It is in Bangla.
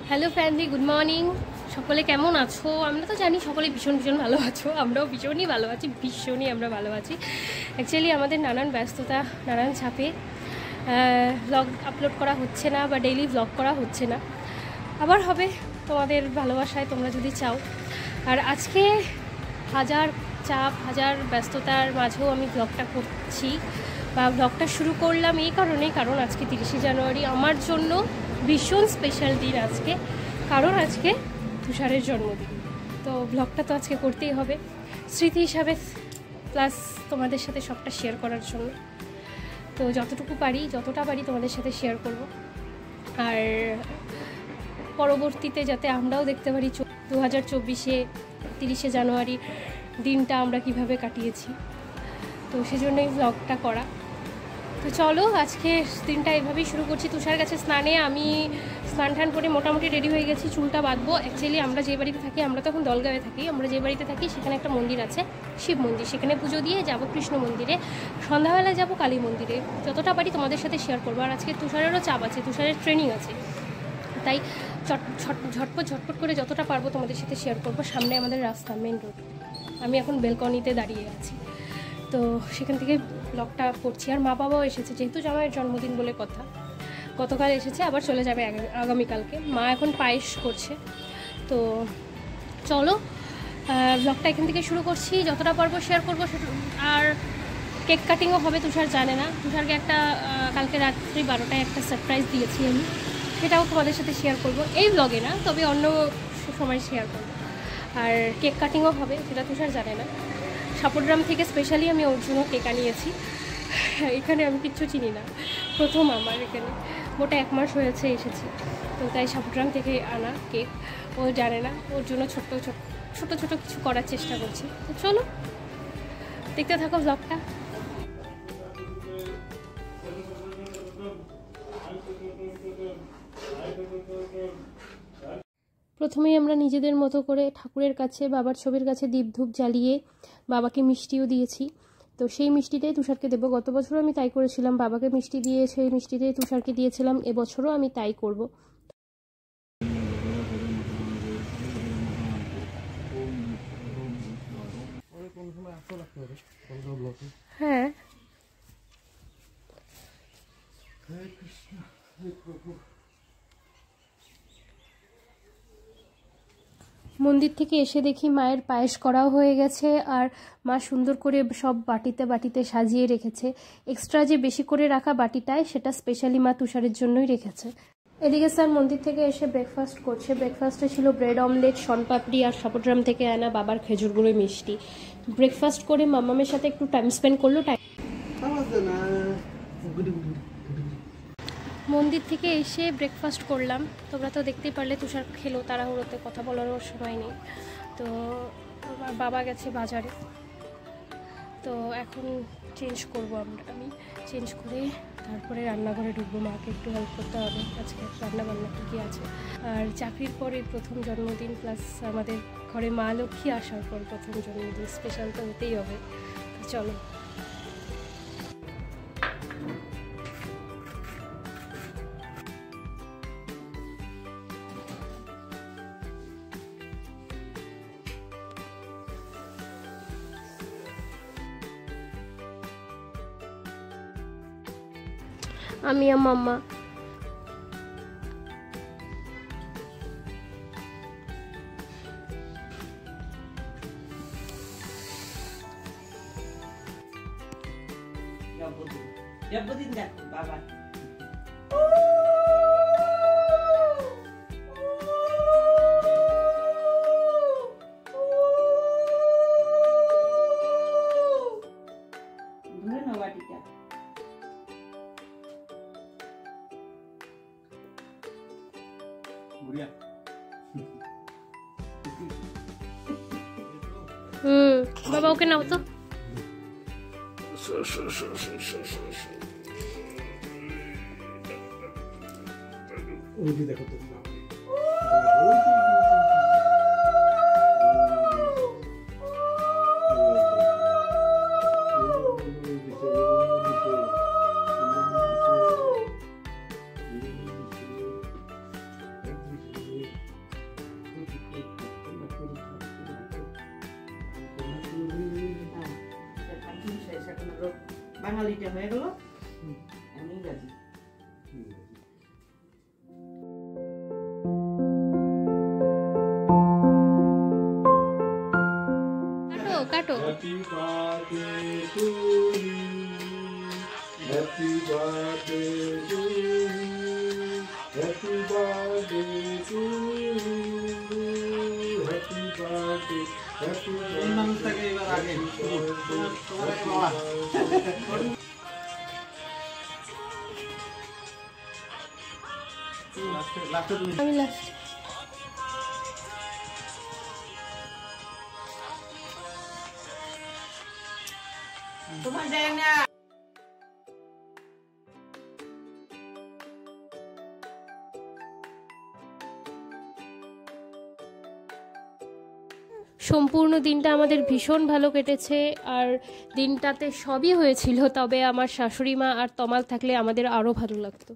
Hello family, good morning. সকলে কেমন আছো? আমরা তো জানি সকলে ভীষণ ভীষণ ভালো আছো, আমরাও ভীষণই ভালো আছি, ভীষণই আমরা ভালো আছি। অ্যাকচুয়ালি আমাদের নানান ব্যস্ততা, নানান চাপে ব্লগ আপলোড করা হচ্ছে না বা ডেইলি ব্লগ করা হচ্ছে না। আবার হবে তোমাদের ভালোবাসায়, তোমরা যদি চাও। আর আজকে হাজার চাপ, হাজার ব্যস্ততার মাঝেও আমি ব্লগটা করছি বা ব্লগটা শুরু করলাম এই কারণেই, কারণ আজকে 30শে জানুয়ারি আমার জন্য ভীষণ স্পেশাল দিন আজকে, কারণ আজকে তুষারের জন্মদিন। তো ব্লগটা তো আজকে করতেই হবে স্মৃতি হিসাবে, প্লাস তোমাদের সাথে সবটা শেয়ার করার জন্য। তো যতটুকু পারি, যতটা পারি তোমাদের সাথে শেয়ার করব। আর পরবর্তীতে যাতে আমরাও দেখতে পারি 2024-এ 30শে জানুয়ারি দিনটা আমরা কিভাবে কাটিয়েছি, তো সেজন্যই ব্লগটা করা। তো চলো আজকে দিনটা এভাবেই শুরু করছি। তুষার গেছে স্নানে, আমি স্নান টান করে মোটামুটি রেডি হয়ে গেছি, চুলটা বাঁধবো। অ্যাকচুয়ালি আমরা যে বাড়িতে থাকি, আমরা তো এখন দলগাঁওয়ে থাকি, আমরা যে বাড়িতে থাকি সেখানে একটা মন্দির আছে, শিব মন্দির, সেখানে পুজো দিয়ে যাব কৃষ্ণ মন্দিরে, সন্ধ্যাবেলায় যাব কালী মন্দিরে। যতটা পারি তোমাদের সাথে শেয়ার করবো। আর আজকে তুষারেরও চাপ আছে, তুষারের ট্রেনিং আছে, তাই ঝটপট করে যতটা পারবো তোমাদের সাথে শেয়ার করবো। সামনে আমাদের রাস্তা, মেন রোড, আমি এখন বেলকনিতে দাঁড়িয়ে আছি, তো সেখান থেকে ব্লগটা করছি। আর মা বাবাও এসেছে, যেহেতু জামাইয়ের জন্মদিন বলে কথা, গতকাল এসেছে, আবার চলে যাবে আগামীকালকে। মা এখন পায়েস করছে। তো চলো ব্লগটা এখান থেকে শুরু করছি, যতটা পারবো শেয়ার করবো। আর কেক কাটিংও হবে, তুষার জানে না। তুষারকে একটা কালকে রাত্রি 12টায় একটা সারপ্রাইজ দিয়েছি আমি, সেটাও তোমাদের সাথে শেয়ার করব, এই ব্লগে না, তবে অন্য সময় শেয়ার করব। আর কেক কাটিংও হবে, সেটা তুষার জানে না। সাপুরগ্রাম থেকে স্পেশালি আমি ওর জন্য কেক আনিয়েছি। এখানে আমি কিচ্ছু চিনি না, প্রথম আমার এখানে, মোটা 1 মাস হয়েছে এসেছি, তো তাই সাপুরগ্রাম থেকে আনা কেক। ও জানে না, ওর জন্য ছোট ছোট কিছু করার চেষ্টা করছি। তো চলো দেখতে থাকো ব্লগটা। প্রথমেই আমরা নিজেদের মতো করে ঠাকুরের কাছে, বাবার ছবির কাছে দীপ ধূপ জ্বালিয়ে বাবাকে মিষ্টিও দিয়েছি। তো সেই মিষ্টিটাই তুষারকে দেবো। গত বছরও আমি তাই করেছিলাম, বাবাকে মিষ্টি দিয়ে সেই মিষ্টিটাই তুষারকে দিয়েছিলাম, এবছরও আমি তাই করব। হ্যাঁ, মন্দির থেকে এসে দেখি মায়ের পায়েস করাও হয়ে গেছে, আর মা সুন্দর করে সব বাটিতে বাটিতে সাজিয়ে রেখেছে। এক্সট্রা যে বেশি করে রাখা বাটিটায়, সেটা স্পেশালি মা তুষারের জন্যই রেখেছে। এদিকে স্যার মন্দির থেকে এসে ব্রেকফাস্ট করছে। ব্রেকফাস্টে ছিল ব্রেড অমলেট, শনপাপড়ি আর সাপুরগ্রাম থেকে আনা বাবার খেজুর গুঁড়ো মিষ্টি। ব্রেকফাস্ট করে মাম্মামের সাথে একটু টাইম স্পেন্ড করলো। মন্দির থেকে এসে ব্রেকফাস্ট করলাম, তোমরা তো দেখতেই পারলে। তুষার খেলো তাড়াহুড়োতে, কথা বলারও সময় নেই। তো আমার বাবা গেছে বাজারে, তো এখন চেঞ্জ করবো আমি চেঞ্জ করে তারপরে রান্নাঘরে ঢুকবো। মাকে একটু হেল্প করতে হবে, আজকে রান্না বান্না কী আছে। আর চাকরির পরে প্রথম জন্মদিন, প্লাস আমাদের ঘরে মা লক্ষ্মী আসার পর প্রথম জন্মদিন, স্পেশাল তো হতেই হবে। তো চলো। আমি আর মাম্মা। বাবা ওকে নাও তো। দেখো তো বাঙালিটা হয়ে গেল। আমি রাজি। কাটো Happy birthday to you. Happy birthday to you. Happy birthday to you. Happy birthday. Happy birthday. মানুষটাকে এবার আগে তোমার আগে বাবা। লাস্টে তুমি আমি লাস্ট। তোমার যায় না। সম্পূর্ণ দিনটা আমাদের ভীষণ ভালো কেটেছে, আর দিনটাতে সবই হয়েছিল, তবে আমার শাশুড়ি মা আর তমাল থাকলে আমাদের আরও ভালো লাগতো।